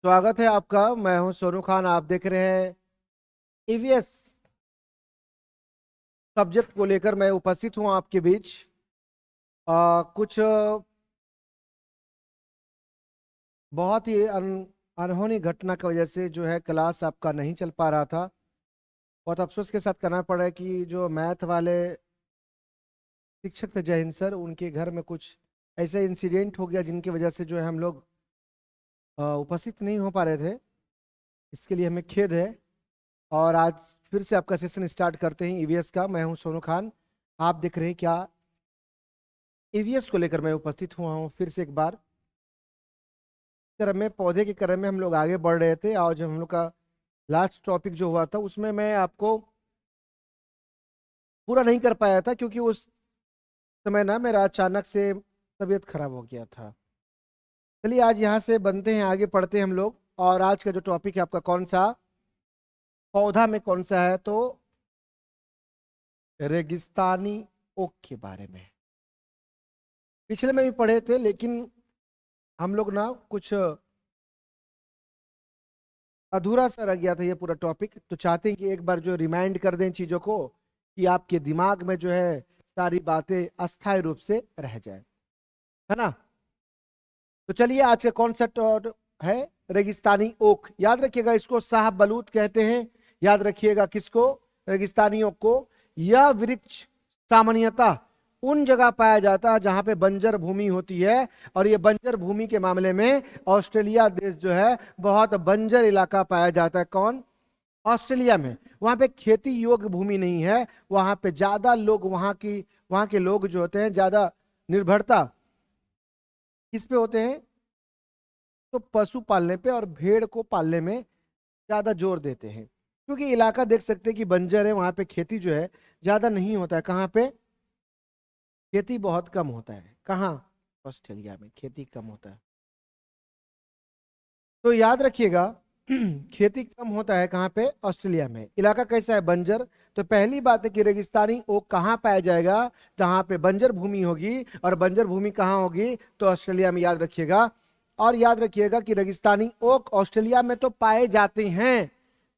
स्वागत है आपका। मैं हूं सोनू खान। आप देख रहे हैं ईवीएस सब्जेक्ट को लेकर मैं उपस्थित हूं आपके बीच। कुछ बहुत ही अनहोनी घटना की वजह से जो है क्लास आपका नहीं चल पा रहा था। बहुत अफसोस के साथ करना पड़ा है कि जो मैथ वाले शिक्षक थे जय हिंद सर, उनके घर में कुछ ऐसे इंसिडेंट हो गया जिनकी वजह से जो है हम लोग उपस्थित नहीं हो पा रहे थे। इसके लिए हमें खेद है। और आज फिर से आपका सेशन स्टार्ट करते हैं ईवीएस का। मैं हूं सोनू खान। आप देख रहे हैं क्या ईवीएस को लेकर मैं उपस्थित हुआ हूं फिर से एक बार। क्रम में पौधे के क्रम में हम लोग आगे बढ़ रहे थे और जब हम लोग का लास्ट टॉपिक जो हुआ था उसमें मैं आपको पूरा नहीं कर पाया था क्योंकि उस समय ना मेरा अचानक से तबीयत खराब हो गया था। चलिए आज यहाँ से बनते हैं, आगे पढ़ते हैं हम लोग। और आज का जो टॉपिक है आपका कौन सा, पौधा में कौन सा है, तो रेगिस्तानी ओक के बारे में। पिछले में भी पढ़े थे लेकिन हम लोग ना कुछ अधूरा सा रह गया था ये पूरा टॉपिक, तो चाहते हैं कि एक बार जो रिमाइंड कर दें चीजों को कि आपके दिमाग में जो है सारी बातें अस्थायी रूप से रह जाए, है ना। तो चलिए आज का कॉन्सेप्ट और है रेगिस्तानी ओक। याद रखिएगा इसको शाह बलूत कहते हैं। याद रखिएगा किसको, रेगिस्तानी ओक को। यह वृक्ष सामान्यतः उन जगह पाया जाता है जहां पे बंजर भूमि होती है। और ये बंजर भूमि के मामले में ऑस्ट्रेलिया देश जो है बहुत बंजर इलाका पाया जाता है। कौन? ऑस्ट्रेलिया में। वहां पे खेती योग्य भूमि नहीं है। वहां पे ज्यादा लोग वहां के लोग जो होते हैं ज्यादा निर्भरता किस पे होते हैं, तो पशु पालने पे और भेड़ को पालने में ज्यादा जोर देते हैं। क्योंकि इलाका देख सकते हैं कि बंजर है, वहां पे खेती जो है ज्यादा नहीं होता है। कहाँ पे खेती बहुत कम होता है? कहाँ? ऑस्ट्रेलिया में खेती कम होता है। तो याद रखिएगा खेती कम होता है कहाँ पे? ऑस्ट्रेलिया में। इलाका कैसा है? बंजर। तो पहली बात है कि रेगिस्तानी ओक कहाँ पाया जाएगा? जहाँ पे बंजर भूमि होगी। और बंजर भूमि कहाँ होगी? तो ऑस्ट्रेलिया में। याद रखिएगा। और याद रखिएगा कि रेगिस्तानी ओक ऑस्ट्रेलिया में तो पाए जाते हैं,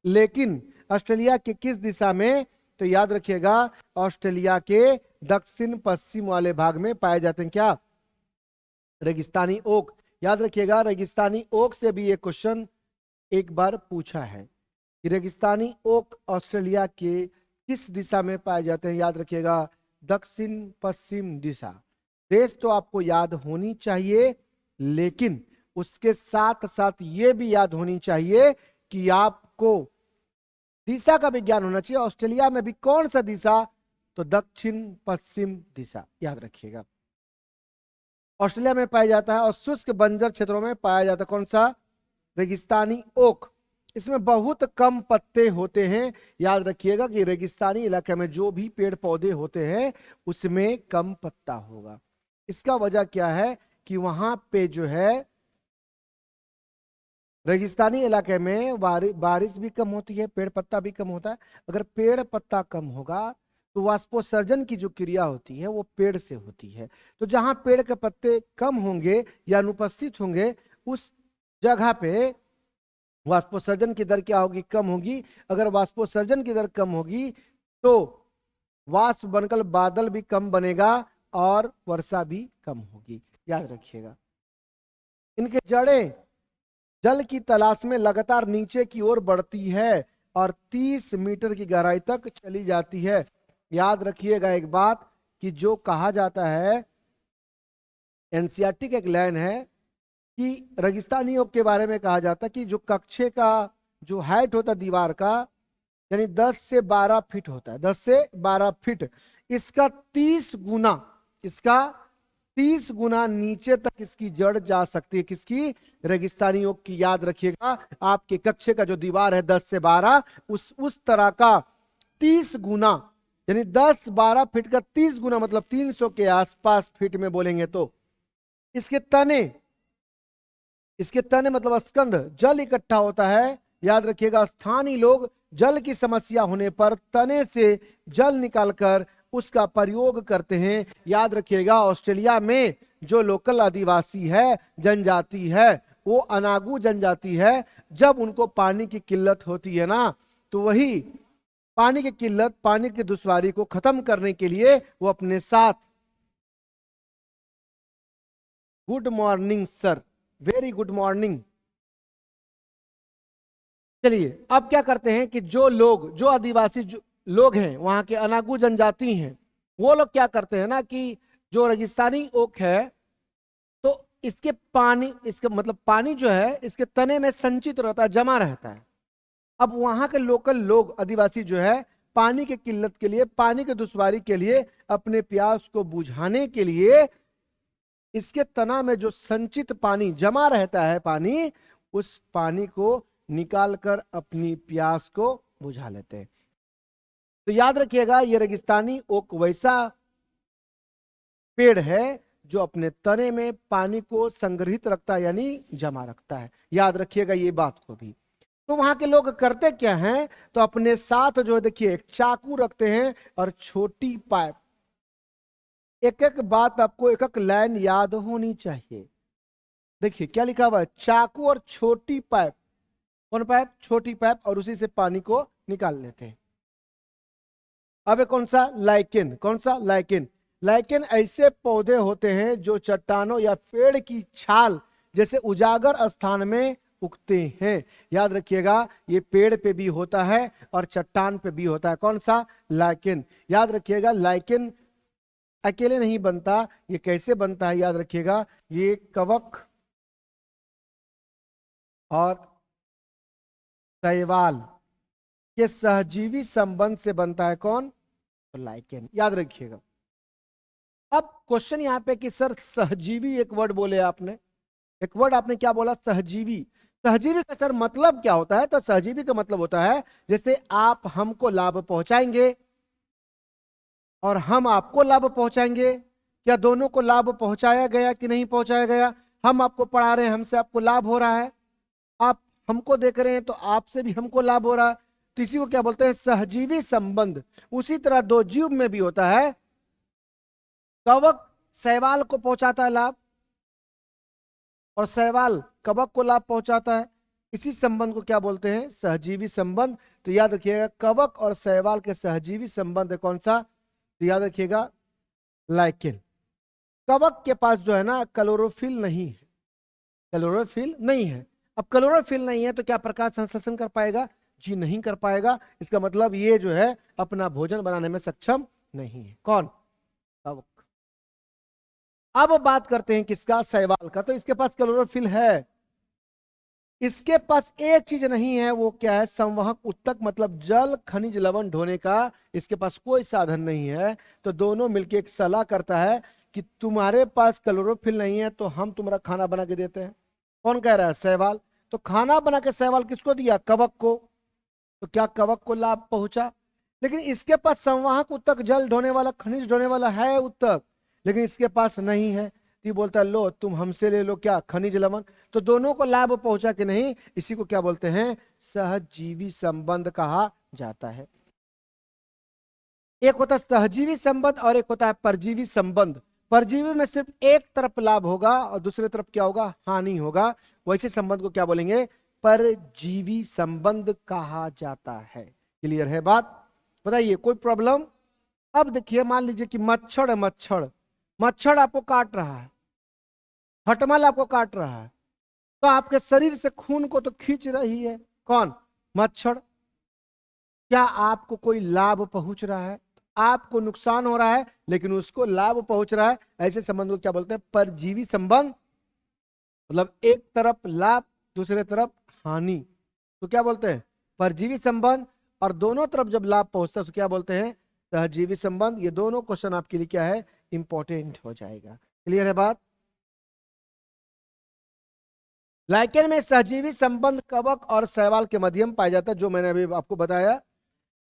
लेकिन ऑस्ट्रेलिया के किस दिशा में? तो याद रखिएगा ऑस्ट्रेलिया के दक्षिण पश्चिम वाले भाग में पाए जाते हैं। क्या? रेगिस्तानी ओक। याद रखिएगा रेगिस्तानी ओक से भी एक क्वेश्चन एक बार पूछा है कि रेगिस्तानी ओक ऑस्ट्रेलिया के किस दिशा में पाए जाते हैं। याद रखिएगा दक्षिण पश्चिम दिशा। देश तो आपको याद होनी चाहिए, लेकिन उसके साथ साथ ये भी याद होनी चाहिए कि आपको दिशा का भी ज्ञान होना चाहिए। ऑस्ट्रेलिया में भी कौन सा दिशा? तो दक्षिण पश्चिम दिशा। याद रखिएगा ऑस्ट्रेलिया में पाया जाता है और शुष्क बंजर क्षेत्रों में पाया जाता है। कौन सा? रेगिस्तानी ओक। इसमें बहुत कम पत्ते होते हैं। याद रखिएगा कि रेगिस्तानी इलाके में जो भी पेड़ पौधे होते हैं उसमें कम पत्ता होगा। इसका वजह क्या है कि वहां पे जो है रेगिस्तानी इलाके में बारिश भी कम होती है, पेड़ पत्ता भी कम होता है। अगर पेड़ पत्ता कम होगा तो वाष्पोत्सर्जन की जो क्रिया होती है वो पेड़ से होती है। तो जहां पेड़ के पत्ते कम होंगे या अनुपस्थित होंगे उस जगह पे वाष्पोत्सर्जन की दर क्या होगी? कम होगी। अगर वाष्पोत्सर्जन की दर कम होगी तो वाष्प बनकर बादल भी कम बनेगा और वर्षा भी कम होगी। याद रखिएगा इनके जड़ें जल की तलाश में लगातार नीचे की ओर बढ़ती है और 30 मीटर की गहराई तक चली जाती है। याद रखिएगा एक बात कि जो कहा जाता है, एनसीईआरटी का एक लाइन है कि रेगिस्तानी ओक के बारे में कहा जाता है कि जो कक्षे का जो हाइट होता है दीवार का, यानी 10 से 12 फीट होता है। 10 से 12 फीट। इसका 30 गुना नीचे तक इसकी जड़ जा सकती है। किसकी? रेगिस्तानी ओक की। याद रखिएगा आपके कक्षे का जो दीवार है 10 से 12, उस तरह का 30 गुना, यानी 10-12 फीट का 30 गुना मतलब 300 के आसपास फीट में बोलेंगे तो इसके तने मतलब स्कंध जल इकट्ठा होता है। याद रखिएगा स्थानीय लोग जल की समस्या होने पर तने से जल निकालकर उसका प्रयोग करते हैं। याद रखिएगा ऑस्ट्रेलिया में जो लोकल आदिवासी है, जनजाति है, वो अनागू जनजाति है। जब उनको पानी की किल्लत होती है ना, तो वही पानी की किल्लत, पानी की दुश्वारी को खत्म करने के लिए वो अपने साथ, good morning sir, very good morning. चलिए अब क्या करते हैं कि जो लोग, जो आदिवासी जो लोग हैं, वहां के अनागू जनजाति हैं, वो लोग क्या करते हैं ना कि जो रेगिस्तानी ओक है, तो इसके पानी, इसके मतलब पानी जो है इसके तने में संचित रहता है, जमा रहता है। अब वहां के लोकल लोग, आदिवासी जो है, पानी की किल्लत के लिए, पानी की दुश्वारी के लिए, अपने प्यास को बुझाने के लिए, इसके तना में जो संचित पानी जमा रहता है पानी, उस पानी को निकालकर अपनी प्यास को बुझा लेते हैं। तो याद रखिएगा, ये रेगिस्तानी ओक वैसा पेड़ है जो अपने तने में पानी को संग्रहित रखता है, यानी जमा रखता है। याद रखिएगा ये बात को भी। तो वहां के लोग करते क्या हैं, तो अपने साथ जो है देखिए एक चाकू रखते हैं और छोटी पाइप। एक एक बात आपको, एक एक लाइन याद होनी चाहिए। देखिए क्या लिखा हुआ है, चाकू और छोटी पाइप। कौन पाइप? छोटी पाइप, और उसी से पानी को निकाल लेते हैं। अब कौन सा? लाइकेन। कौन सा? लाइकेन। लाइकेन ऐसे पौधे होते हैं जो चट्टानों या पेड़ की छाल जैसे उजागर स्थान में उगते हैं। याद रखिएगा, ये पेड़ पे भी होता है और चट्टान पे भी होता है। कौन सा? लाइकेन। याद रखिएगा, लाइकेन अकेले नहीं बनता। ये कैसे बनता है? याद रखिएगा, ये कवक और शैवाल के सहजीवी संबंध से बनता है। कौन? तो लाइकेन। याद रखिएगा। अब क्वेश्चन यहाँ पे कि सर सहजीवी एक वर्ड बोले आपने, एक वर्ड आपने क्या बोला? सहजीवी। सहजीवी का सर मतलब क्या होता है? तो सहजीवी का मतलब होता है जैसे आप हमको लाभ पहुंचाएंगे और हम आपको लाभ पहुंचाएंगे। क्या दोनों को लाभ पहुंचाया गया कि नहीं पहुंचाया गया? हम आपको पढ़ा रहे हैं, हमसे आपको लाभ हो रहा है, आप हमको देख रहे हैं तो आपसे भी हमको लाभ हो रहा है। तो इसी को क्या बोलते हैं? सहजीवी संबंध। उसी तरह दो जीव में भी होता है। कवक शैवाल को पहुंचाता है लाभ और शैवाल कवक को लाभ पहुंचाता है। इसी संबंध को क्या बोलते हैं? सहजीवी संबंध। तो याद रखिएगा, कवक और शैवाल के सहजीवी संबंध है कौन सा? तो याद रखिएगा, लाइकेन। कवक के पास जो है ना, क्लोरोफिल नहीं है। क्लोरोफिल नहीं है। अब क्लोरोफिल नहीं है तो क्या प्रकाश संश्लेषण कर पाएगा? जी नहीं कर पाएगा। इसका मतलब ये जो है अपना भोजन बनाने में सक्षम नहीं है। कौन? कवक। अब बात करते हैं किसका? शैवाल का। तो इसके पास क्लोरोफिल है। इसके पास एक चीज नहीं है, वो क्या है? संवहक उत्तक, मतलब जल खनिज लवण ढोने का इसके पास कोई साधन नहीं है। तो दोनों मिलकर एक सलाह करता है कि तुम्हारे पास क्लोरोफिल नहीं है तो हम तुम्हारा खाना बना के देते हैं। कौन कह रहा है? शैवाल। तो खाना बना के शैवाल किसको दिया? कवक को। तो क्या कवक को लाभ पहुंचा? लेकिन इसके पास संवाहक उत्तक, जल ढोने वाला, खनिज ढोने वाला है उत्तक, लेकिन इसके पास नहीं है। तो बोलता है लो तुम हमसे ले लो, क्या? खनिज लवण। तो दोनों को लाभ पहुंचा कि नहीं? इसी को क्या बोलते हैं? सहजीवी संबंध कहा जाता है। एक होता है सहजीवी संबंध और एक होता है परजीवी संबंध। परजीवी में सिर्फ एक तरफ लाभ होगा और दूसरी तरफ क्या होगा? हानि होगा। वैसे संबंध को क्या बोलेंगे? परजीवी संबंध कहा जाता है। क्लियर है बात? बताइए कोई प्रॉब्लम? अब देखिए, मान लीजिए कि मच्छर है, मच्छर मच्छर आपको काट रहा है, खटमल आपको काट रहा है, तो आपके शरीर से खून को तो खींच रही है। कौन? मच्छर। क्या आपको कोई लाभ पहुंच रहा है? आपको नुकसान हो रहा है लेकिन उसको लाभ पहुंच रहा है। ऐसे संबंध को क्या बोलते हैं? परजीवी संबंध। मतलब एक तरफ लाभ, दूसरे तरफ हानि, तो क्या बोलते हैं? परजीवी संबंध। और दोनों तरफ जब लाभ पहुंचता है तो क्या बोलते हैं? सहजीवी संबंध। ये दोनों क्वेश्चन आपके लिए क्या है? इंपॉर्टेंट हो जाएगा। क्लियर है बात? लाइकेन में सहजीवी संबंध कवक और शैवाल के मध्यम पाया जाता है, जो मैंने अभी आपको बताया।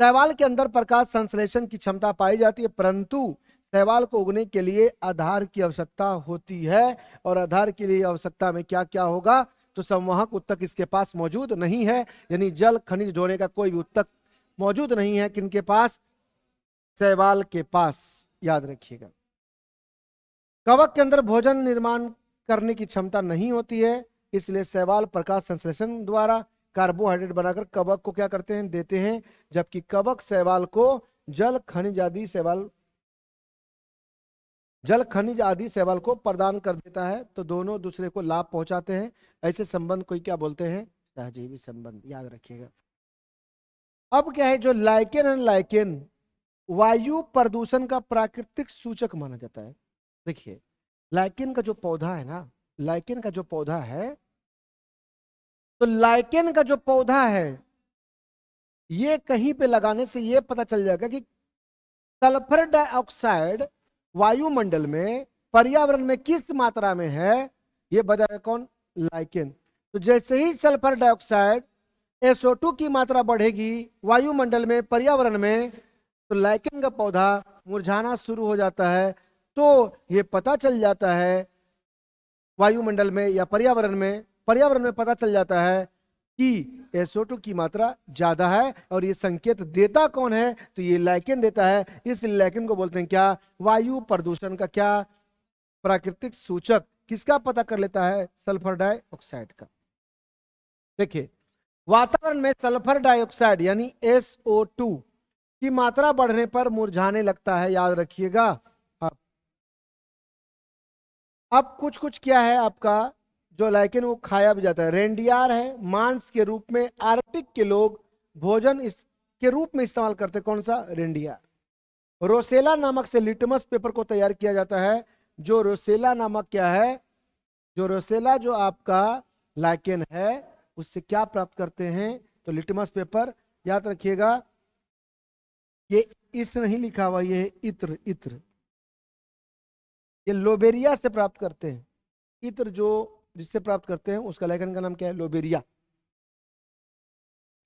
शैवाल के अंदर प्रकाश संश्लेषण की क्षमता पाई जाती है, परंतु शैवाल को उगने के लिए आधार की आवश्यकता होती है। और आधार के लिए आवश्यकता में क्या क्या होगा? तो संवाहक उत्तक इसके पास मौजूद नहीं है, यानी जल खनिज ढोने का कोई भी उत्तक मौजूद नहीं है। किनके पास? शैवाल के पास। याद रखिएगा, कवक के अंदर भोजन निर्माण करने की क्षमता नहीं होती है इसलिए शैवाल प्रकाश संश्लेषण द्वारा कार्बोहाइड्रेट बनाकर कवक को क्या करते हैं, देते हैं, जबकि कवक शैवाल को जल खनिज आदि शैवाल को प्रदान कर देता है। तो दोनों दूसरे को लाभ पहुंचाते हैं। ऐसे संबंध कोई क्या बोलते हैं, सहजीवी संबंध, याद रखिएगा। अब क्या है, जो लाइकेन एंड लाइकेन वायु प्रदूषण का प्राकृतिक सूचक माना जाता है। देखिए लाइकेन का जो पौधा है ना, लाइकेन का जो पौधा है, तो लाइकेन का जो पौधा है ये कहीं पे लगाने से ये पता चल जाएगा कि सल्फर डाइऑक्साइड वायुमंडल में, पर्यावरण में किस मात्रा में है, ये बताएगा कौन, लाइकेन। तो जैसे ही सल्फर डाइऑक्साइड SO2 की मात्रा बढ़ेगी वायुमंडल में, पर्यावरण में, तो लाइकेन का पौधा मुरझाना शुरू हो जाता है। तो ये पता चल जाता है वायुमंडल में या पर्यावरण में पता चल जाता है कि SO2 की मात्रा ज्यादा है। और ये संकेत देता कौन है, तो ये लाइकेन देता है। इस लाइकेन को बोलते हैं क्या, वायु प्रदूषण का क्या प्राकृतिक सूचक। किसका पता कर लेता है, सल्फर डाइऑक्साइड का। देखिए वातावरण में सल्फर डाइऑक्साइड यानी SO2 की मात्रा बढ़ने पर मुरझाने लगता है, याद रखिएगा। अब कुछ कुछ क्या है आपका जो लाइकेन वो खाया भी जाता है। रेंडियार है, मांस के रूप में आर्कटिक के लोग भोजन के रूप में इस्तेमाल करते हैं। कौन सा, रेंडियार। रोसेला नामक से लिटमस पेपर को तैयार किया जाता है। जो रोसेला नामक क्या है, जो रोसेला जो आपका लाइकेन है उससे क्या प्राप्त करते हैं, तो लिटमस पेपर। याद रखिएगा ये इस नहीं लिखा हुआ, ये है इत्र। इत्र ये लोबेरिया से प्राप्त करते हैं। इत्र जो जिससे प्राप्त करते हैं उसका लाइकेन का नाम क्या है, लोबेरिया।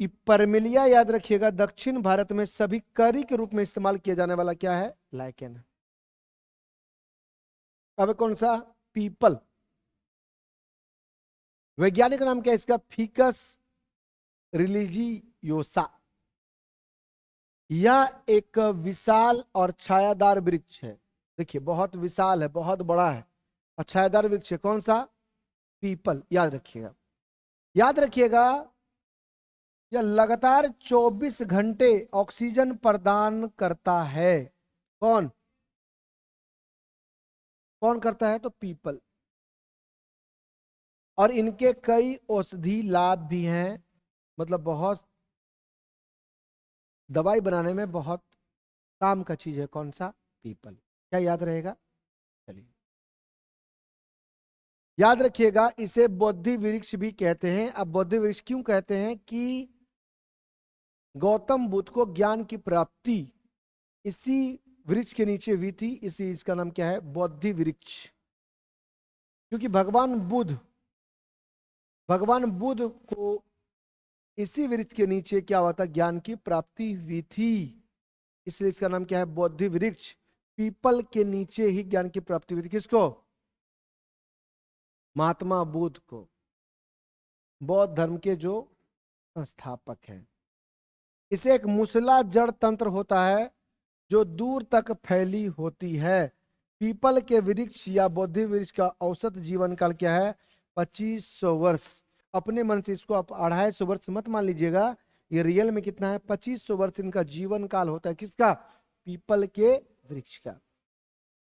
इपरमिलिया याद रखिएगा दक्षिण भारत में सभी करी के रूप में इस्तेमाल किया जाने वाला क्या है, लाइकेन। अब कौन सा, पीपल। वैज्ञानिक नाम क्या है इसका, फिकस रिलीजियोसा। यह एक विशाल और छायादार वृक्ष है। देखिए बहुत विशाल है, बहुत बड़ा है और छायादार वृक्ष है। कौन सा, पीपल। याद रखिएगा, याद रखिएगा यह लगातार 24 घंटे ऑक्सीजन प्रदान करता है। कौन कौन करता है, तो पीपल। और इनके कई औषधि लाभ भी हैं, मतलब बहुत दवाई बनाने में बहुत काम का चीज है। कौन सा, पीपल। क्या याद रहेगा, चलिए याद रखिएगा इसे बोधि वृक्ष भी कहते हैं। अब बोधि वृक्ष क्यों कहते हैं कि गौतम बुद्ध को ज्ञान की प्राप्ति इसी वृक्ष के नीचे हुई थी, इसी इसका नाम क्या है, बोधि वृक्ष। क्योंकि भगवान बुद्ध को इसी वृक्ष के नीचे क्या हुआ था, ज्ञान की प्राप्ति हुई थी, इसलिए इसका नाम क्या है, बोधि वृक्ष। पीपल के नीचे ही ज्ञान की प्राप्ति हुई थी। किसको, महात्मा बुद्ध को, बौद्ध धर्म के जो संस्थापक हैं। इसे एक मूसला जड़ तंत्र होता है जो दूर तक फैली होती है। पीपल के वृक्ष या बोधि वृक्ष का औसत जीवन काल क्या है, 2500 वर्ष। अपने मन से इसको आप 250 वर्ष मत मान लीजिएगा, ये रियल में कितना है, 2500 वर्ष इनका जीवन काल होता है। किसका, पीपल के वृक्ष का।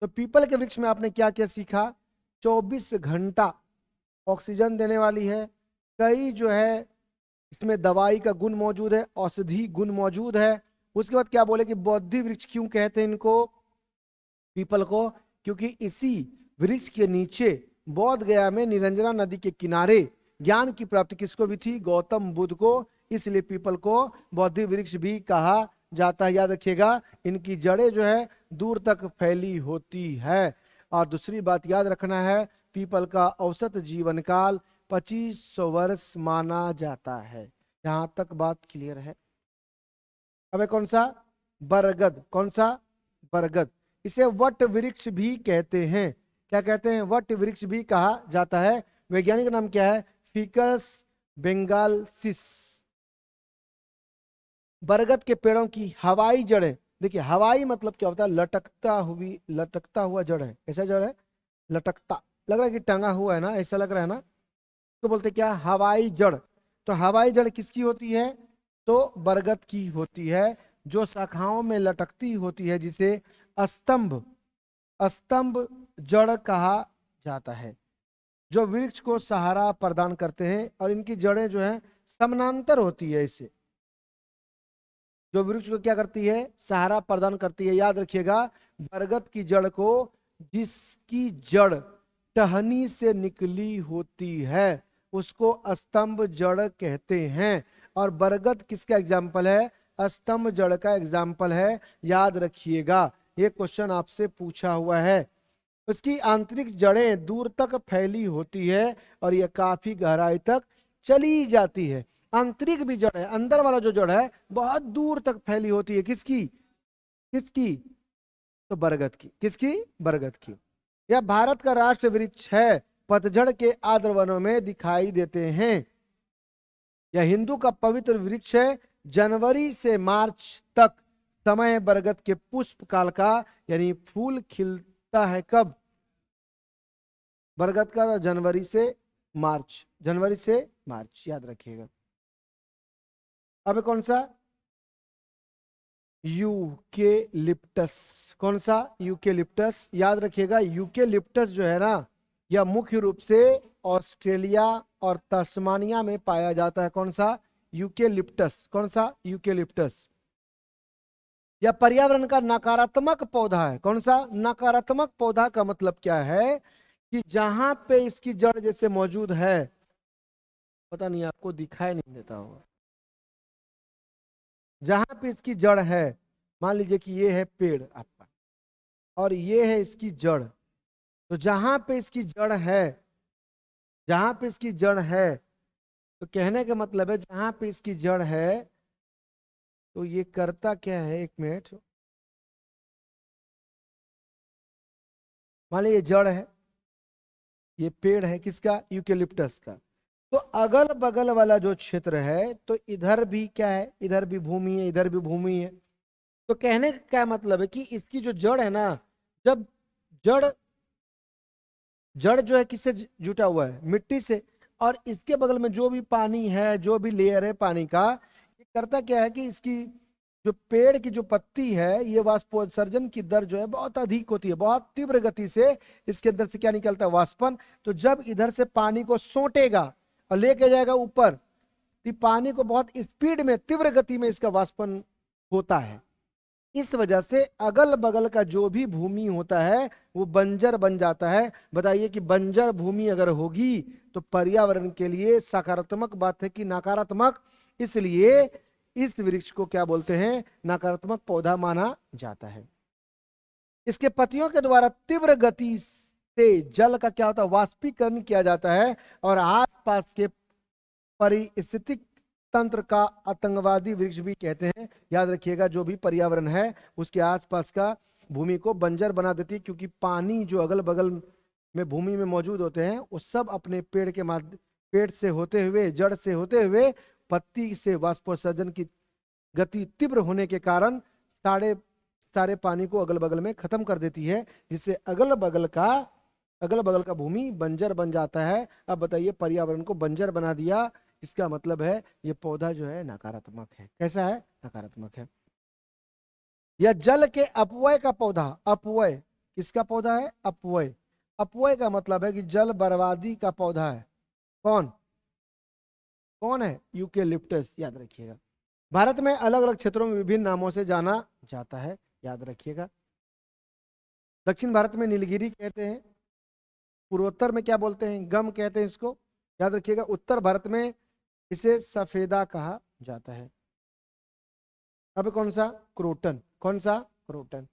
तो पीपल के वृक्ष में आपने क्या क्या सीखा, 24 घंटा ऑक्सीजन देने वाली है। कई जो है इसमें दवाई का गुण मौजूद है, औषधि गुण मौजूद है। उसके बाद क्या बोले कि बोधि वृक्ष क्यों कहते हैं इनको, पीपल को, क्योंकि इसी वृक्ष के नीचे बोध गया में निरंजना नदी के किनारे ज्ञान की प्राप्ति किसको भी थी, गौतम बुद्ध को, इसलिए पीपल को बोधि वृक्ष भी कहा जाता है। याद रखिएगा इनकी जड़ें जो है दूर तक फैली होती है। और दूसरी बात याद रखना है, पीपल का औसत जीवन काल 2500 वर्ष माना जाता है। यहां तक बात क्लियर है। अब कौन सा, बरगद। कौन सा, बरगद। इसे वट वृक्ष भी कहते हैं। क्या कहते हैं, वट वृक्ष भी कहा जाता है। वैज्ञानिक नाम क्या है, फिकस बेंगालसिस। बरगद के पेड़ों की हवाई जड़ें, देखिए हवाई मतलब क्या होता है, लटकता हुआ जड़ है। कैसा जड़ है, लटकता, लग रहा है कि टंगा हुआ है ना, ऐसा लग रहा है ना। इसको बोलते क्या, हवाई जड़। तो हवाई जड़ किसकी होती है, तो बरगद की होती है, जो शाखाओं में लटकती होती है, जिसे स्तंभ स्तंभ जड़ कहा जाता है, जो वृक्ष को सहारा प्रदान करते हैं। और इनकी जड़ें जो है समानांतर होती है, इससे जो वृक्ष को क्या करती है, सहारा प्रदान करती है। याद रखिएगा, बरगद की जड़ को, जिसकी जड़ टहनी से निकली होती है, उसको स्तंभ जड़ कहते हैं। और बरगद किसका एग्जाम्पल है, स्तंभ जड़ का एग्जाम्पल है। याद रखिएगा, ये क्वेश्चन आपसे पूछा हुआ है। उसकी आंतरिक जड़ें दूर तक फैली होती है और यह काफी गहराई तक चली जाती है। आंतरिक भी जड़ है, अंदर वाला जो जड़ है बहुत दूर तक फैली होती है। किसकी किसकी, तो बरगद की। किसकी, बरगद की। यह भारत का राष्ट्र वृक्ष है, पतझड़ के आर्द्र वनों में दिखाई देते हैं। यह हिंदू का पवित्र वृक्ष है। जनवरी से मार्च तक समय है बरगद के पुष्प काल का, यानी फूल खिलता है कब, बरगद का जनवरी से मार्च, जनवरी से मार्च, याद रखिएगा। अब कौन सा, यूकेलिप्टस। कौन सा, यूकेलिप्टस। याद रखिएगा, यूकेलिप्टस जो है ना, यह मुख्य रूप से ऑस्ट्रेलिया और तस्मानिया में पाया जाता है। कौन सा, यूकेलिप्टस। कौन सा, यूकेलिप्टस। यह पर्यावरण का नकारात्मक पौधा है। कौन सा, नकारात्मक पौधा का मतलब क्या है कि जहां पे इसकी जड़ जैसे मौजूद है, पता नहीं आपको दिखाई नहीं देता होगा, जहां पे इसकी जड़ है, मान लीजिए कि ये है पेड़ आपका और ये है इसकी जड़, तो जहां पे इसकी जड़ है, जहां पे इसकी जड़ है, तो कहने का मतलब है जहां पे इसकी जड़ है, तो ये करता क्या है, एक मिनट, मान लीजिए ये जड़ है, ये पेड़ है किसका, यूकेलिप्टस का। तो अगल बगल वाला जो क्षेत्र है, तो इधर भी क्या है, इधर भी भूमि है, इधर भी भूमि है। तो कहने का क्या मतलब है कि इसकी जो जड़ है ना, जब जड़ जड़ जो है किससे जुटा हुआ है, मिट्टी से, और इसके बगल में जो भी पानी है, जो भी लेयर है पानी का, ये करता क्या है कि इसकी जो पेड़ की जो पत्ती है, ये वाष्पोत्सर्जन की दर जो है बहुत अधिक होती है, बहुत तीव्र गति से इसके अंदर से क्या निकलता है, वाष्पन। तो जब इधर से पानी को सोटेगा और लेके जाएगा ऊपर, तो पानी को बहुत स्पीड में, तीव्र गति में इसका वाष्पन होता है। इस वजह से अगल बगल का जो भी भूमि होता है वो बंजर बन जाता है। बताइए कि बंजर भूमि अगर होगी तो पर्यावरण के लिए सकारात्मक बात है कि नकारात्मक, इसलिए इस वृक्ष को क्या बोलते हैं, नकारात्मक पौधा माना जाता है। इसके पत्तियों के द्वारा तीव्र गति से जल का क्या होता है, वाष्पीकरण किया जाता है और आसपास के पारिस्थितिक तंत्र का आतंकवादी वृक्ष भी कहते हैं। याद रखिएगा, जो भी पर्यावरण है उसके आसपास का भूमि को बंजर बना देती है, क्योंकि पानी जो अगल बगल में भूमि में मौजूद होते हैं वो सब अपने पेड़ के माध्यम, पेड़ से होते हुए, जड़ से होते हुए, पत्ती से वाष्पोत्सर्जन की गति तीव्र होने के कारण सारे सारे पानी को अगल बगल में खत्म कर देती है, जिससे अगल बगल का भूमि बंजर बन जाता है। अब बताइए, पर्यावरण को बंजर बना दिया, इसका मतलब है ये पौधा जो है नकारात्मक है। कैसा है, नकारात्मक है। यह जल के अपव्यय का पौधा, अपव्यय किसका पौधा है, अपव्यय। अपव्यय का मतलब है कि जल बर्बादी का पौधा है। कौन कौन है, यूकेलिप्टस। याद रखिएगा, भारत में अलग अलग क्षेत्रों में विभिन्न नामों से जाना जाता है। याद रखिएगा, दक्षिण भारत में नीलगिरी कहते हैं, पूर्वोत्तर में क्या बोलते हैं, गम कहते हैं इसको। याद रखिएगा, उत्तर भारत में इसे सफेदा कहा जाता है। अब कौन सा, क्रोटन। कौन सा, क्रोटन।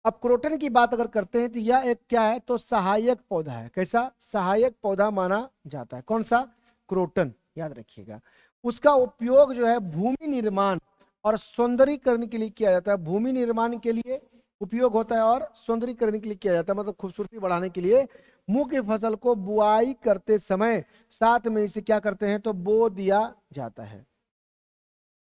अब क्रोटन की बात अगर करते हैं तो यह एक क्या है, तो सहायक पौधा है। कैसा, सहायक पौधा माना जाता है। कौन सा, क्रोटन। याद रखिएगा, उसका उपयोग जो है भूमि निर्माण और सौंदर्यीकरण के लिए किया जाता है। भूमि निर्माण के लिए उपयोग होता है और सौंदर्यीकरण के लिए किया जाता है, मतलब खूबसूरती बढ़ाने के लिए। मुख्य फसल को बुआई करते समय साथ में इसे क्या करते हैं, तो बो दिया जाता है।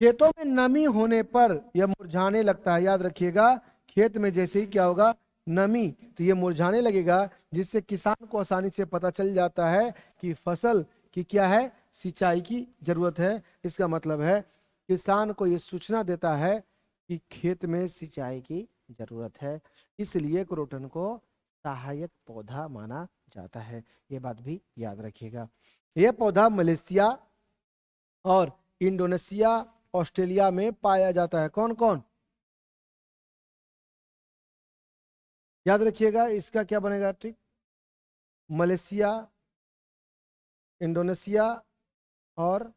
खेतों में नमी होने पर यह मुरझाने लगता है। याद रखिएगा, खेत में जैसे ही क्या होगा, नमी, तो ये मुरझाने लगेगा, जिससे किसान को आसानी से पता चल जाता है कि फसल की क्या है, सिंचाई की जरूरत है। इसका मतलब है किसान को ये सूचना देता है कि खेत में सिंचाई की जरूरत है। इसलिए क्रोटन को सहायक पौधा माना जाता है। ये बात भी याद रखिएगा। यह पौधा मलेशिया और इंडोनेशिया, ऑस्ट्रेलिया में पाया जाता है। कौन कौन याद रखिएगा, इसका क्या बनेगा ठीक? मलेशिया, इंडोनेशिया और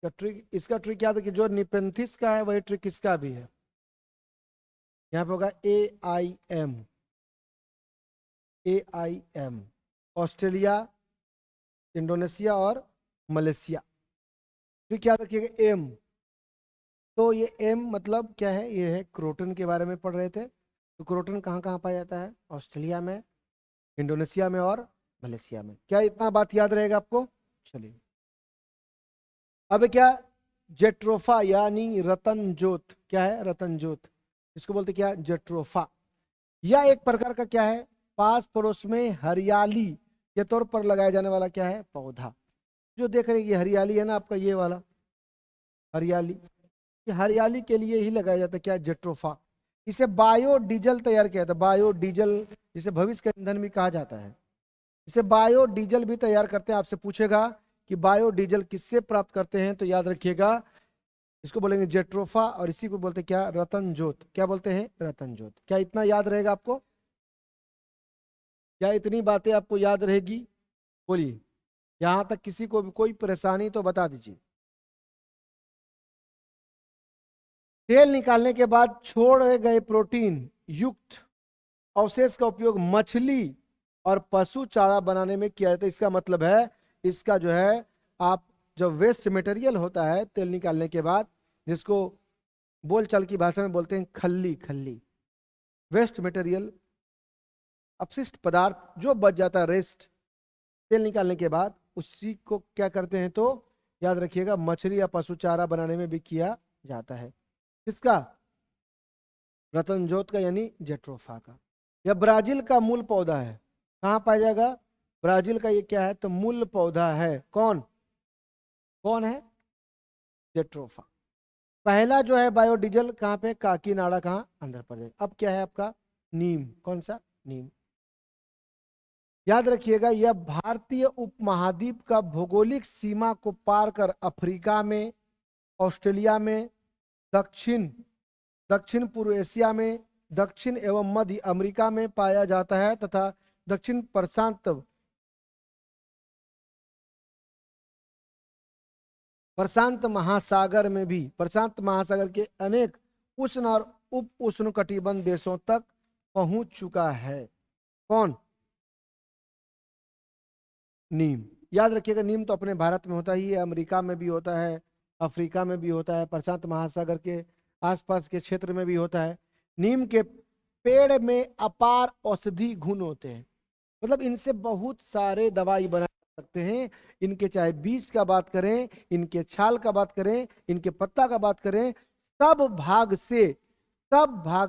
ट्रिक, इसका ट्रिक याद रखिए, जो निपेंथिस का है वही ट्रिक इसका भी है। यहाँ पे होगा AIM, AIM, ऑस्ट्रेलिया, इंडोनेशिया और मलेशिया। ट्रिक याद रखिएगा एम। तो ये एम मतलब क्या है, ये है क्रोटन के बारे में पढ़ रहे थे। तो क्रोटन कहाँ कहाँ पाया जाता है? ऑस्ट्रेलिया में, इंडोनेशिया में और मलेशिया में। क्या इतना बात याद रहेगा आपको? चलिए अब क्या, जेट्रोफा यानी रतन ज्योत। क्या है? रतन ज्योत। इसको बोलते क्या? जेट्रोफा। यह एक प्रकार का क्या है, पास पड़ोस में हरियाली के तौर पर लगाया जाने वाला क्या है, पौधा। जो देख रहे हैं ये हरियाली है ना आपका, ये वाला हरियाली, ये हरियाली के लिए ही लगाया जाता है। क्या? जेट्रोफा। इसे बायोडीजल तैयार किया जाता है। बायोडीजल, जिसे भविष्य का ईंधन भी कहा जाता है। इसे बायोडीजल भी तैयार करते हैं। आपसे पूछेगा कि बायोडीजल किससे प्राप्त करते हैं, तो याद रखिएगा इसको बोलेंगे जेट्रोफा, और इसी को बोलते हैं क्या, रतन ज्योत। क्या बोलते हैं? रतन ज्योत। क्या इतना याद रहेगा आपको? क्या इतनी बातें आपको याद रहेगी? बोलिए, यहां तक किसी को भी कोई परेशानी तो बता दीजिए। तेल निकालने के बाद छोड़े गए प्रोटीन युक्त अवशेष का उपयोग मछली और पशु चारा बनाने में किया जाता है। इसका मतलब है, इसका जो है, आप जब वेस्ट मटेरियल होता है तेल निकालने के बाद, जिसको बोलचाल की भाषा में बोलते हैं खल्ली, खल्ली, वेस्ट मटेरियल, अपशिष्ट पदार्थ जो बच जाता है, रेस्ट, तेल निकालने के बाद, उसी को क्या करते हैं, तो याद रखिएगा मछली या पशु चारा बनाने में भी किया जाता है। किसका? रतन ज्योत का, यानी जेट्रोफा का। यह ब्राजील का मूल पौधा है। कहाँ पाया जाएगा? ब्राजील का। ये क्या है, तो मूल पौधा है। कौन कौन है? जेट्रोफा। पहला जो है बायोडीजल कहाँ पे, काकीनाडा, कहाँ, आंध्र प्रदेश। अब क्या है आपका? नीम। कौन सा? नीम। याद रखिएगा, यह भारतीय उपमहाद्वीप का भौगोलिक सीमा को पार कर अफ्रीका में, ऑस्ट्रेलिया में, दक्षिण दक्षिण पूर्व एशिया में, दक्षिण एवं मध्य अमेरिका में पाया जाता है, तथा दक्षिण प्रशांत महासागर में भी, प्रशांत महासागर के अनेक उष्ण और उप उष्ण कटिबंध देशों तक पहुंच चुका है। कौन? नीम। याद रखिएगा, नीम तो अपने भारत में होता ही है, अमेरिका में भी होता है, अफ्रीका में भी होता है, प्रशांत महासागर के आसपास के क्षेत्र में भी होता है। नीम के पेड़ में अपार औषधि गुण होते हैं। मतलब इनसे बहुत सारे दवाई बना सकते हैं। इनके चाहे बीज का बात करें, इनके छाल का बात करें, इनके पत्ता का बात करें, सब भाग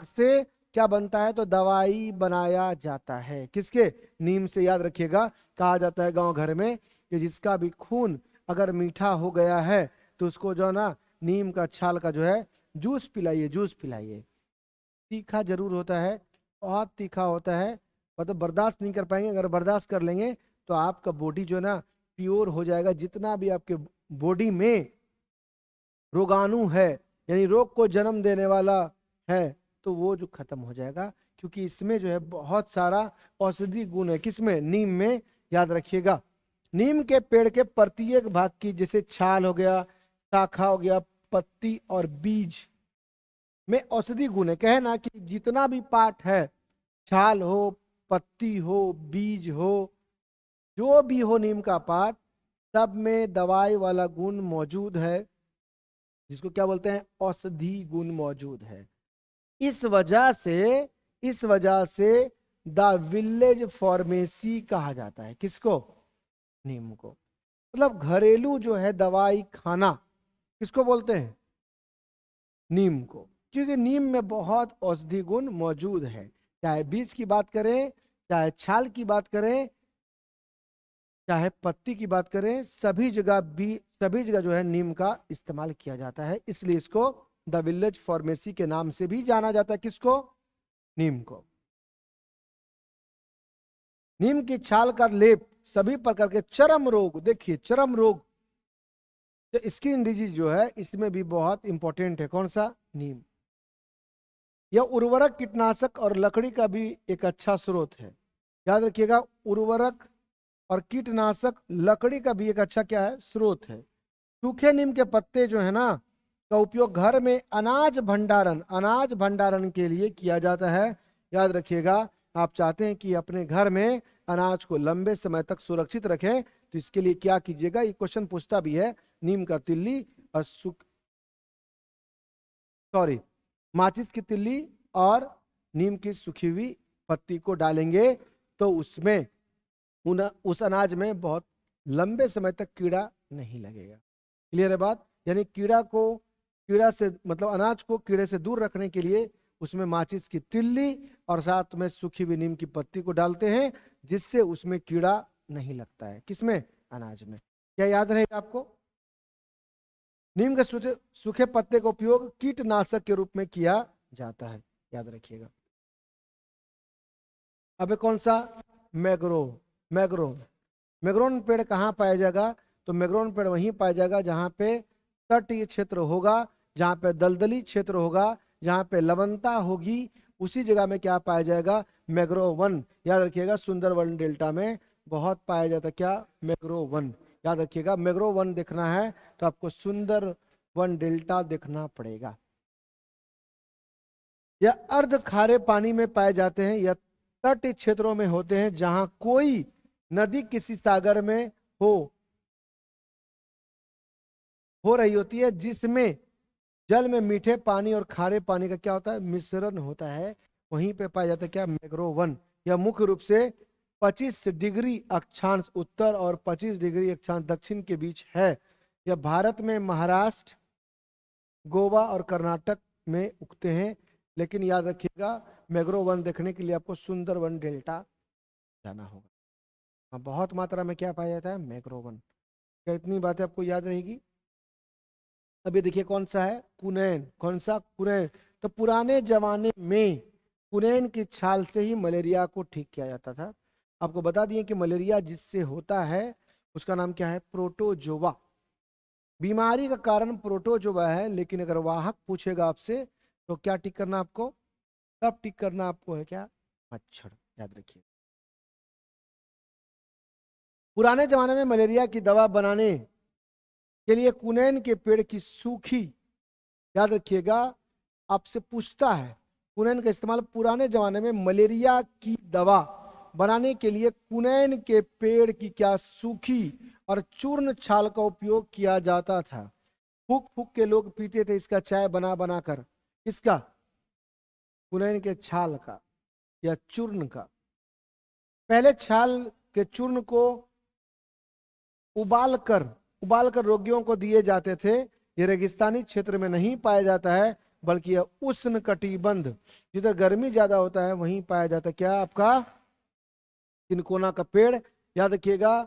से क्या बनता है, तो दवाई बनाया जाता है। किसके? नीम से। याद रखिएगा, कहा जाता है गांव घर में कि जिसका भी खून अगर मीठा हो गया है, तो उसको जो है ना, नीम का छाल का जो है जूस पिलाइए, जूस पिलाइए। तीखा जरूर होता है, बहुत तीखा होता है, मतलब बर्दाश्त नहीं कर पाएंगे। अगर बर्दाश्त कर लेंगे तो आपका बॉडी जो है ना प्योर हो जाएगा। जितना भी आपके बॉडी में रोगाणु है, यानी रोग को जन्म देने वाला है, तो वो जो खत्म हो जाएगा, क्योंकि इसमें जो है बहुत सारा औषधि गुण है। किसमें? नीम में। याद रखिएगा, नीम के पेड़ के प्रत्येक भाग की, जैसे छाल हो गया, शाखा हो गया, पत्ती और बीज में औषधि गुण है। कहे ना कि जितना भी पार्ट है, छाल हो, पत्ती हो, बीज हो, जो भी हो नीम का पार्ट, सब में दवाई वाला गुण मौजूद है, जिसको क्या बोलते हैं, औषधि गुण मौजूद है। इस वजह से इस वजह से द विलेज फार्मेसी कहा जाता है। किसको? नीम को। मतलब घरेलू जो है दवाई खाना, किसको बोलते हैं? नीम को। क्योंकि नीम में बहुत औषधि गुण मौजूद है। चाहे बीज की बात करें, चाहे छाल की बात करें, चाहे पत्ती की बात करें, सभी जगह जो है नीम का इस्तेमाल किया जाता है। इसलिए इसको द विलेज फार्मेसी के नाम से भी जाना जाता है। किसको? नीम को। नीम की छाल का लेप सभी प्रकार के चर्म रोग, देखिए चर्म रोग, तो स्किन डिजीज जो है इसमें भी बहुत इंपॉर्टेंट है। कौन सा? नीम। यह उर्वरक, कीटनाशक और लकड़ी का भी एक अच्छा स्रोत है। याद रखिएगा, उर्वरक और कीटनाशक, लकड़ी का भी एक अच्छा क्या है? स्रोत है। सूखे नीम के पत्ते जो है ना, का उपयोग घर में अनाज भंडारण के लिए किया जाता है। याद रखिएगा, आप चाहते हैं कि अपने घर में अनाज को लंबे समय तक सुरक्षित रखें, तो इसके लिए क्या कीजिएगा, ये क्वेश्चन पूछता भी है। नीम का तिल्ली और माचिस की तिल्ली और नीम की सूखी हुई पत्ती को डालेंगे तो उसमें उस अनाज में बहुत लंबे समय तक कीड़ा नहीं लगेगा। क्लियर है बात? यानी कीड़ा से मतलब अनाज को कीड़े से दूर रखने के लिए उसमें माचिस की तिल्ली और साथ में सूखी हुई नीम की पत्ती को डालते हैं, जिससे उसमें कीड़ा नहीं लगता है। किसमें? अनाज में। क्या याद रहेगा आपको? नीम के सूखे पत्ते का उपयोग कीटनाशक के रूप में किया जाता है। याद रखिएगा। अब कौन सा? मैग्रोव। मैग्रोन पेड़ कहाँ पाया जाएगा? तो मैग्रोन पेड़ वहीं पाया जाएगा जहाँ पे तटीय क्षेत्र होगा, जहाँ पे दलदली क्षेत्र होगा, जहाँ पे लवणता होगी, उसी जगह में क्या पाया जाएगा? Mangrove one. याद रखिएगा, सुंदरवन डेल्टा में बहुत पाया जाता है। क्या? Mangrove one. याद रखिएगा, मैग्रोव वन देखना है तो आपको सुंदरवन डेल्टा देखना पड़ेगा। यह अर्ध खारे पानी में पाए जाते हैं, यह तटीय क्षेत्रों में होते हैं जहां कोई नदी किसी सागर में हो रही होती है, जिसमें जल में मीठे पानी और खारे पानी का क्या होता है? मिश्रण होता है। वहीं पे पाया जाता है क्या? Mangrove one. यह मुख्य रूप से 25 डिग्री अक्षांश उत्तर और 25 डिग्री अक्षांश दक्षिण के बीच है। यह भारत में महाराष्ट्र, गोवा और कर्नाटक में उगते हैं। लेकिन याद रखिएगा, मैग्रोव वन देखने के लिए आपको सुंदरवन डेल्टा जाना होगा। हाँ, बहुत मात्रा में क्या पाया जाता है? Mangrove one. क्या इतनी बातें आपको याद रहेगी? अभी देखिए कौन सा है? कुनैन। कौन सा? कुनैन। तो पुराने जमाने में कुनैन की छाल से ही मलेरिया को ठीक किया जाता था। आपको बता दिए कि मलेरिया जिससे होता है उसका नाम क्या है? प्रोटोजोवा। बीमारी का कारण प्रोटोजोवा है, लेकिन अगर वाहक पूछेगा आपसे तो क्या टिक करना आपको? तब टिक करना आपको है क्या? मच्छर। याद रखिए। पुराने जमाने में मलेरिया की दवा बनाने के लिए कुनैन के पेड़ की सूखी, याद रखिएगा, आपसे पूछता है, कुनैन का इस्तेमाल पुराने जमाने में मलेरिया की दवा बनाने के लिए कुनैन के पेड़ की क्या सूखी और चूर्ण छाल का उपयोग किया जाता था। फूक फूक के लोग पीते थे इसका चाय बना बना कर। किसका? कुनैन के छाल का या चूर्ण का। पहले छाल के चूर्ण को उबाल कर रोगियों को दिए जाते थे। ये रेगिस्तानी क्षेत्र में नहीं पाया जाता है, बल्कि यह उष्ण कटिबंध, जिधर गर्मी ज्यादा होता है, वहीं पाया जाता है। क्या? आपका सिनकोना का पेड़। याद रखिएगा,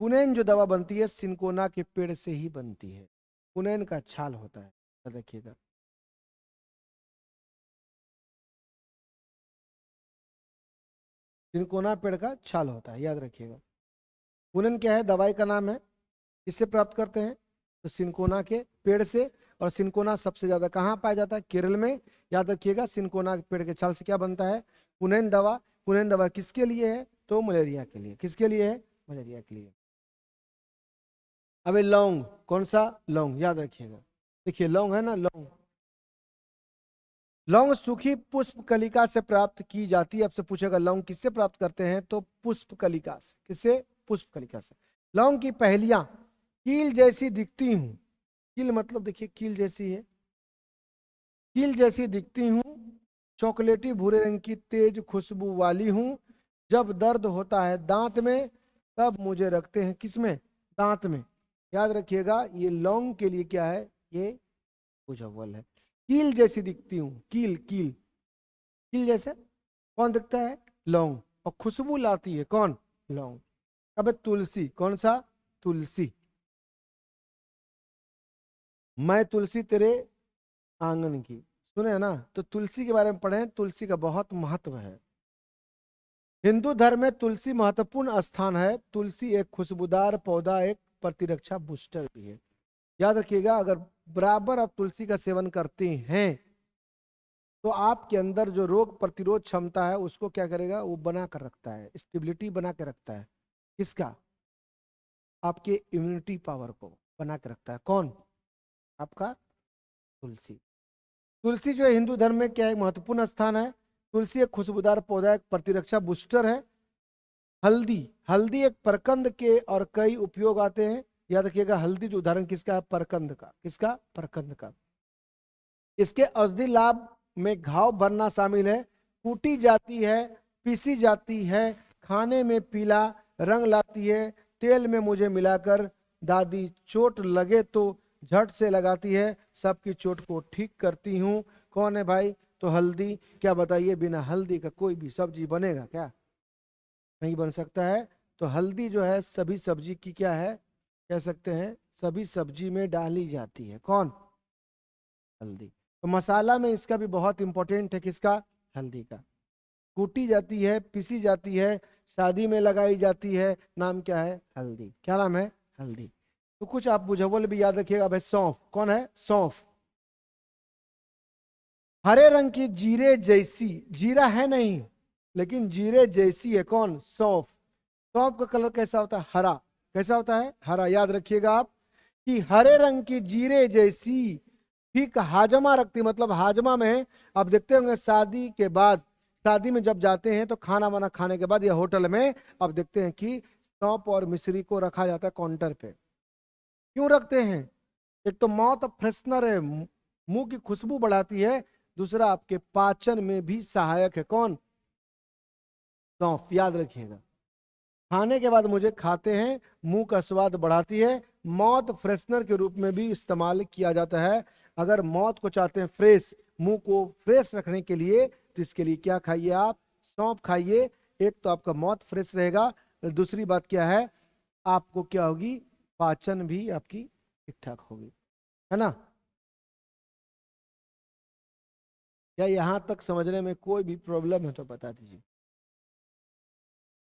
कुनैन जो दवा बनती है सिनकोना के पेड़ से ही बनती है। कुनैन का छाल होता है। याद रखिएगा। सिनकोना पेड़ का छाल होता है। याद रखिएगा। कुनैन क्या है? दवाई का नाम है। किससे प्राप्त करते हैं? तो सिनकोना के पेड़ से। और सिनकोना सबसे ज्यादा कहाँ पाया जाता है? केरल में। याद रखिएगा, सिनकोना के पेड़ के छाल से क्या बनता है? कुनैन दवा। कुनैन दवा किसके लिए है? तो मलेरिया के लिए। किसके लिए है? मलेरिया के लिए। अबे लौंग। कौन सा? लौंग। याद रखिएगा। देखिए लौंग है ना, लौंग। लौंग सूखी पुष्प कलिका से प्राप्त की जाती है। आपसे पूछेगा लौंग किससे प्राप्त करते हैं? तो पुष्प कलिका से। किससे? पुष्प कलिका से। लौंग की पहलियां कील जैसी दिखती हूँ। कील मतलब देखिए कील जैसी है, कील जैसी दिखती हूँ, चॉकलेटी भूरे रंग की तेज खुशबू वाली हूँ। जब दर्द होता है दांत में तब मुझे रखते हैं। किसमें? दांत में। याद रखिएगा, ये लौंग के लिए क्या है? ये भुजबल है। कील जैसी दिखती हूँ, कील कील, कील जैसे कौन दिखता है? लौंग। और खुशबू लाती है कौन? लौंग। अबे तुलसी, कौन सा? तुलसी। मैं तुलसी तेरे आंगन की, सुने हैं ना? तो तुलसी के बारे में पढ़े, तुलसी का बहुत महत्व है। हिंदू धर्म में तुलसी महत्वपूर्ण स्थान है। तुलसी एक खुशबूदार पौधा, एक प्रतिरक्षा बूस्टर भी है। याद रखिएगा, अगर बराबर आप तुलसी का सेवन करते हैं तो आपके अंदर जो रोग प्रतिरोध क्षमता है उसको क्या करेगा? वो बना कर रखता है, स्टेबिलिटी बना के रखता है। किसका? आपके इम्यूनिटी पावर को बना के रखता है। कौन? आपका तुलसी। तुलसी जो है हिंदू धर्म में क्या है? महत्वपूर्ण स्थान है। तुलसी एक खुशबूदार पौधा, एक प्रतिरक्षा बूस्टर है। हल्दी, हल्दी एक परकंद के और कई उपयोग आते हैं। याद रखिएगा, हल्दी जो उदाहरण किसका है? परकंद का। किसका? परकंद का। इसके औषधि लाभ में घाव भरना शामिल है। कूटी जाती है, पीसी जाती है, खाने में पीला रंग लाती है, तेल में मुझे मिलाकर दादी चोट लगे तो झट से लगाती है, सबकी चोट को ठीक करती हूँ। कौन है भाई? तो हल्दी। क्या बताइए, बिना हल्दी का कोई भी सब्जी बनेगा क्या? नहीं बन सकता है। तो हल्दी जो है सभी सब्जी की क्या है, कह सकते हैं सभी सब्जी में डाली जाती है। कौन? हल्दी। तो मसाला में इसका भी बहुत इंपॉर्टेंट है। किसका? हल्दी का। कूटी जाती है, पीसी जाती है, शादी में लगाई जाती है। नाम क्या है? हल्दी। क्या नाम है? हल्दी। तो कुछ आप बुझावल भी याद रखिएगा भाई। सौंफ, कौन है? सौंफ। हरे रंग की जीरे जैसी, जीरा है नहीं लेकिन जीरे जैसी है। कौन? सौंफ। सौंफ का कलर कैसा होता है? हरा। कैसा होता है? हरा। याद रखिएगा आप कि हरे रंग की जीरे जैसी ठीक हाजमा रखती, मतलब हाजमा में आप देखते होंगे शादी के बाद, शादी में जब जाते हैं तो खाना वाना खाने के बाद या होटल में आप देखते हैं कि सौंफ और मिश्री को रखा जाता है काउंटर पे। क्यों रखते हैं? एक तो माउथ फ्रेशनर है, मुंह की खुशबू बढ़ाती है। दूसरा आपके पाचन में भी सहायक है। कौन? सौंफ। याद रखिएगा, खाने के बाद मुझे खाते हैं, मुंह का स्वाद बढ़ाती है। माउथ फ्रेशनर के रूप में भी इस्तेमाल किया जाता है। अगर माउथ को चाहते हैं फ्रेश, मुंह को फ्रेश रखने के लिए, तो इसके लिए क्या खाइए आप? सौंफ खाइए। एक तो आपका माउथ फ्रेश रहेगा, दूसरी बात क्या है? आपको क्या होगी? पाचन भी आपकी ठीक ठाक होगी, है ना? क्या यहां तक समझने में कोई भी प्रॉब्लम है तो बता दीजिए।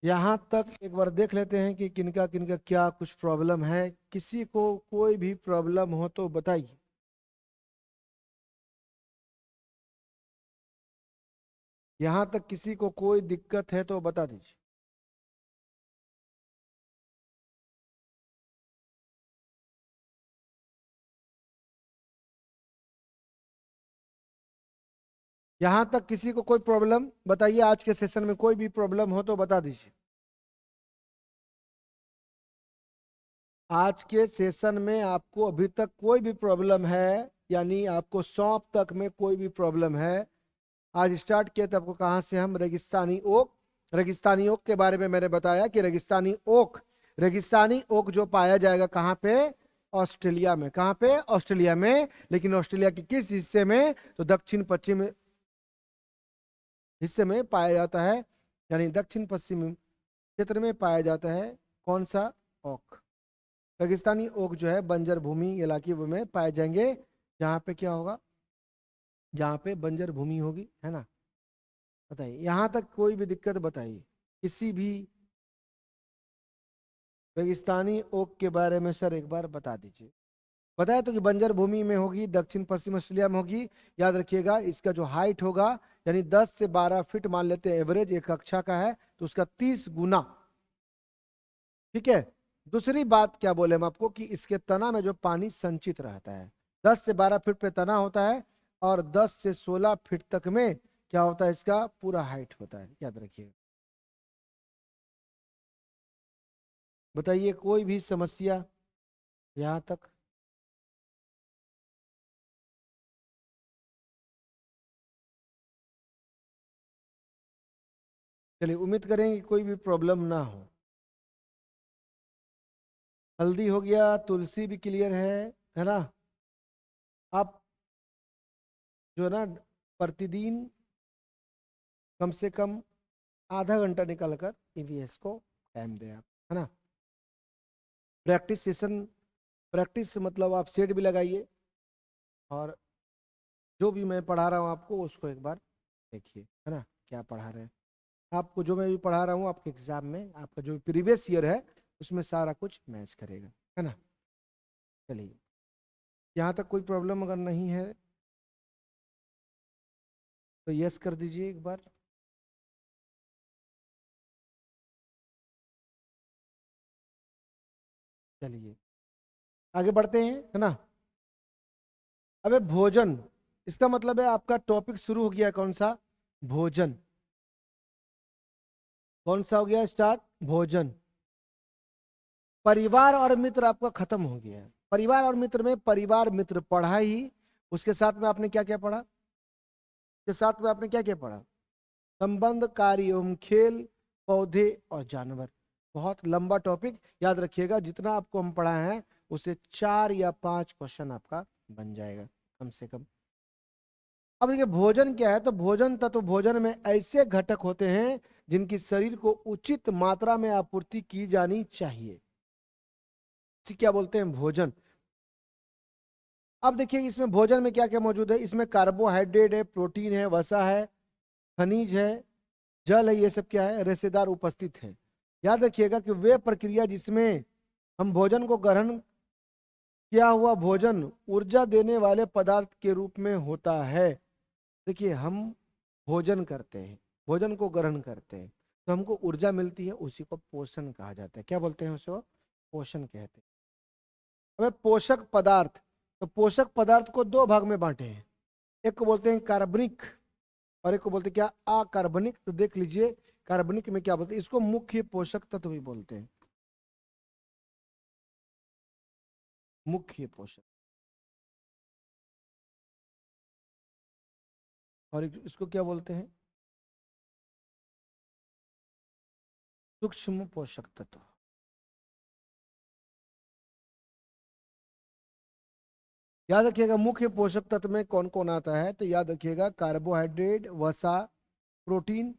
यहाँ तक एक बार देख लेते हैं कि किनका किनका क्या कुछ प्रॉब्लम है। किसी को कोई भी प्रॉब्लम हो तो बताइए। यहाँ तक किसी को कोई दिक्कत है तो बता दीजिए। यहाँ तक किसी को कोई प्रॉब्लम बताइए। आज के सेशन में कोई भी प्रॉब्लम हो तो बता दीजिए। आज के सेशन में आपको अभी तक कोई भी प्रॉब्लम है, यानी आपको सौंप तक में कोई भी प्रॉब्लम है? आज स्टार्ट किया था आपको कहाँ से? हम रेगिस्तानी ओक। रेगिस्तानी ओक के बारे में मैंने बताया कि रेगिस्तानी ओक जो पाया जाएगा कहाँ पे? ऑस्ट्रेलिया में। कहाँ पे? ऑस्ट्रेलिया में। लेकिन ऑस्ट्रेलिया के किस हिस्से में? तो दक्षिण पश्चिम हिस्से में पाया जाता है, यानी दक्षिण पश्चिम क्षेत्र में पाया जाता है। कौन सा? ओक। रेगिस्तानी ओक जो है बंजर भूमि इलाके में पाए जाएंगे, जहाँ पे क्या होगा? जहाँ पे बंजर भूमि होगी, है ना? बताइए, यहाँ तक कोई भी दिक्कत बताइए किसी भी। रेगिस्तानी ओक के बारे में सर एक बार बता दीजिए। बताया तो कि बंजर भूमि में होगी, दक्षिण पश्चिम ऑस्ट्रेलिया में होगी। याद रखिएगा, इसका जो हाइट होगा, यानी 10 से 12 फीट मान लेते हैं एवरेज एक कक्षा का है, तो उसका 30 गुना। ठीक है। दूसरी बात क्या बोले हम आपको कि इसके तना में जो पानी संचित रहता है, 10 से 12 फीट पे तना होता है, और 10 से 16 फीट तक में क्या होता है? इसका पूरा हाइट होता है। याद रखिएगा। बताइए कोई भी समस्या यहाँ तक? चलिए, उम्मीद करें कि कोई भी प्रॉब्लम ना हो। हल्दी हो गया, तुलसी भी क्लियर है ना? आप जो ना प्रतिदिन कम से कम आधा घंटा निकाल कर ईवीएस को टाइम दें आप, है ना। प्रैक्टिस सेशन, प्रैक्टिस मतलब आप सेट भी लगाइए और जो भी मैं पढ़ा रहा हूँ आपको उसको एक बार देखिए, है ना, क्या पढ़ा रहे हैं आपको। जो मैं भी पढ़ा रहा हूँ आपके एग्जाम में आपका जो प्रीवियस ईयर है उसमें सारा कुछ मैच करेगा, है ना। चलिए, यहाँ तक कोई प्रॉब्लम अगर नहीं है तो यस कर दीजिए एक बार। चलिए आगे बढ़ते हैं, है ना। अबे भोजन, इसका मतलब है आपका टॉपिक शुरू हो गया कौन सा, भोजन। कौन सा हो गया स्टार्ट, भोजन। परिवार और मित्र आपका खत्म हो गया है। परिवार और मित्र में परिवार मित्र पढ़ा ही, उसके साथ में आपने क्या क्या पढ़ा, उसके साथ में आपने क्या क्या पढ़ा, संबंध, कार्य एवं खेल, पौधे और जानवर। बहुत लंबा टॉपिक, याद रखिएगा जितना आपको हम पढ़ाए हैं उसे 4 या 5 क्वेश्चन आपका बन जाएगा कम से कम। अब देखिए भोजन क्या है, तो भोजन तत्व, भोजन में ऐसे घटक होते हैं जिनकी शरीर को उचित मात्रा में आपूर्ति की जानी चाहिए, इसे क्या बोलते हैं, भोजन। अब देखिए इसमें भोजन में क्या क्या मौजूद है, इसमें कार्बोहाइड्रेट है, प्रोटीन है, वसा है, खनिज है, जल है, ये सब क्या है, रेशेदार उपस्थित है। याद रखिएगा कि वे प्रक्रिया जिसमें हम भोजन को ग्रहण किया हुआ भोजन ऊर्जा देने वाले पदार्थ के रूप में होता है। देखिए हम भोजन करते हैं, भोजन को ग्रहण करते हैं तो हमको ऊर्जा मिलती है, उसी को पोषण कहा जाता है। क्या बोलते हैं उसको, पोषण कहते हैं। अब पोषक पदार्थ, तो पोषक पदार्थ को दो भाग में बांटे हैं, एक को बोलते हैं कार्बनिक और एक को बोलते हैं क्या, अकार्बनिक। तो देख लीजिए कार्बनिक में क्या बोलते हैं, इसको मुख्य पोषक तत्व भी बोलते हैं, मुख्य पोषक। और इसको क्या बोलते हैं, सूक्ष्म पोषक तत्व। याद रखिएगा मुख्य पोषक तत्व में कौन कौन आता है, तो याद रखिएगा कार्बोहाइड्रेट, वसा, प्रोटीन।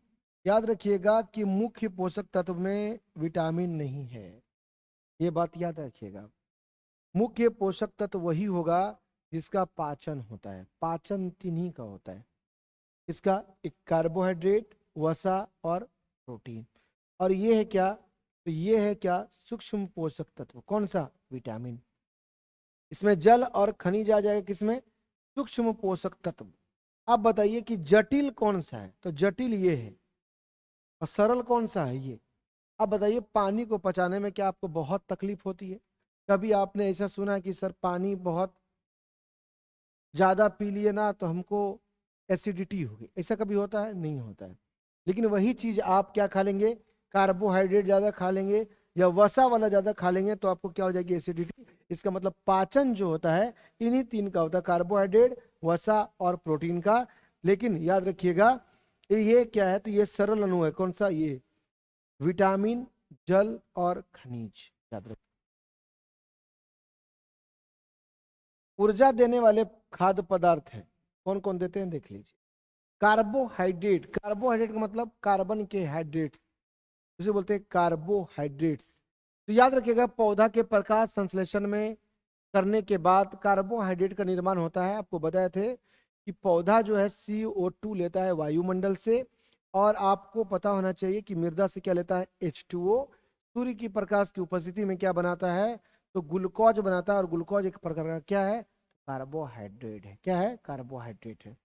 याद रखिएगा कि मुख्य पोषक तत्व में विटामिन नहीं है, ये बात याद रखिएगा। मुख्य पोषक तत्व वही होगा जिसका पाचन होता है, पाचन तिन्ही का होता है। इसका एक कार्बोहाइड्रेट, वसा और प्रोटीन। और ये है क्या, तो ये है क्या, सूक्ष्म पोषक तत्व। कौन सा, विटामिन। इसमें जल और खनिज आ जाएगा, किसमें, सूक्ष्म पोषक तत्व। आप बताइए कि जटिल कौन सा है, तो जटिल ये है, और सरल कौन सा है, ये। आप बताइए पानी को पचाने में क्या आपको बहुत तकलीफ होती है, कभी आपने ऐसा सुना है कि सर पानी बहुत ज्यादा पी लिए ना तो हमको एसिडिटी हो गई, ऐसा कभी होता है, नहीं होता है। लेकिन वही चीज आप क्या खा लेंगे, कार्बोहाइड्रेट ज्यादा खा लेंगे या वसा वाला ज्यादा खा लेंगे तो आपको क्या हो जाएगी, एसिडिटी। इसका मतलब पाचन जो होता है इन्हीं तीन का होता है, कार्बोहाइड्रेट, वसा और प्रोटीन का। लेकिन याद रखिएगा ये क्या है, तो ये सरल अणु है, कौन सा, ये विटामिन, जल और खनिज। याद रखिए ऊर्जा देने वाले खाद्य पदार्थ हैं, कौन कौन देते हैं देख लीजिए। कार्बोहाइड्रेट, कार्बोहाइड्रेट का मतलब कार्बन के हाइड्रेट्स, उसे बोलते हैं कार्बोहाइड्रेट्स। तो याद रखिएगा पौधा के प्रकाश संश्लेषण में करने के बाद कार्बोहाइड्रेट का निर्माण होता है। आपको बताए थे कि पौधा जो है CO2 लेता है वायुमंडल से, और आपको पता होना चाहिए कि मृदा से क्या लेता है, H2O। सूर्य की प्रकाश की उपस्थिति में क्या बनाता है, तो ग्लूकोज बनाता है, और ग्लूकोज एक प्रकार का क्या है, कार्बोहाइड्रेट है। क्या है, कार्बोहाइड्रेट है।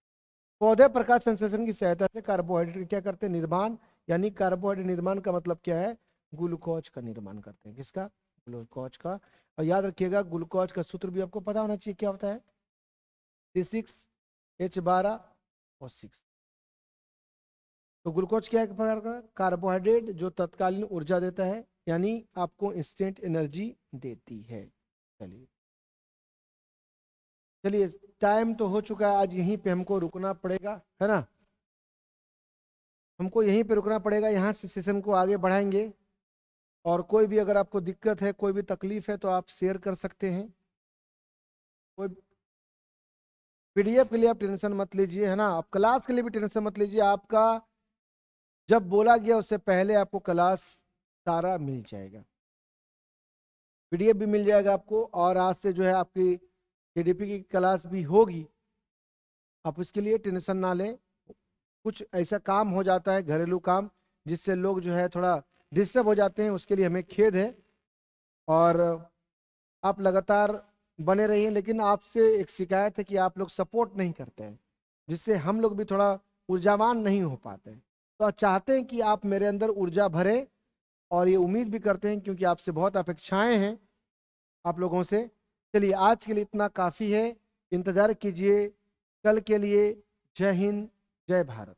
पौधे प्रकाश संश्लेषण की सहायता से कार्बोहाइड्रेट का क्या करते हैं, निर्माण। यानी कार्बोहाइड्रेट निर्माण का मतलब क्या है, ग्लूकोज का निर्माण करते हैं, किसका, ग्लूकोज का। और याद रखिएगा ग्लूकोज का सूत्र भी आपको पता होना चाहिए, क्या होता है, C6H12O6। तो ग्लूकोज क्या है, एक प्रकार का कार्बोहाइड्रेट जो तत्कालीन ऊर्जा देता है, यानी आपको इंस्टेंट एनर्जी देती है। चलिए चलिए टाइम तो हो चुका है, आज यहीं पे हमको रुकना पड़ेगा, है ना। हमको यहीं पे रुकना पड़ेगा, यहाँ से सेशन को आगे बढ़ाएंगे। और कोई भी अगर आपको दिक्कत है, कोई भी तकलीफ है तो आप शेयर कर सकते हैं। कोई पीडीएफ के लिए आप टेंशन मत लीजिए, है ना। आप क्लास के लिए भी टेंशन मत लीजिए, आपका जब बोला गया उससे पहले आपको क्लास सारा मिल जाएगा, पीडीएफ भी मिल जाएगा आपको। और आज से जो है आपकी टीडीपी की क्लास भी होगी, आप उसके लिए टेंशन ना लें। कुछ ऐसा काम हो जाता है, घरेलू काम, जिससे लोग जो है थोड़ा डिस्टर्ब हो जाते हैं, उसके लिए हमें खेद है। और आप लगातार बने रहिए, लेकिन आपसे एक शिकायत है कि आप लोग सपोर्ट नहीं करते हैं, जिससे हम लोग भी थोड़ा ऊर्जावान नहीं हो पाते हैं। तो चाहते हैं कि आप मेरे अंदर ऊर्जा भरें, और ये उम्मीद भी करते हैं क्योंकि आपसे बहुत अपेक्षाएं हैं आप लोगों से। चलिए आज के लिए इतना काफ़ी है, इंतज़ार कीजिए कल के लिए। जय हिंद, जय भारत।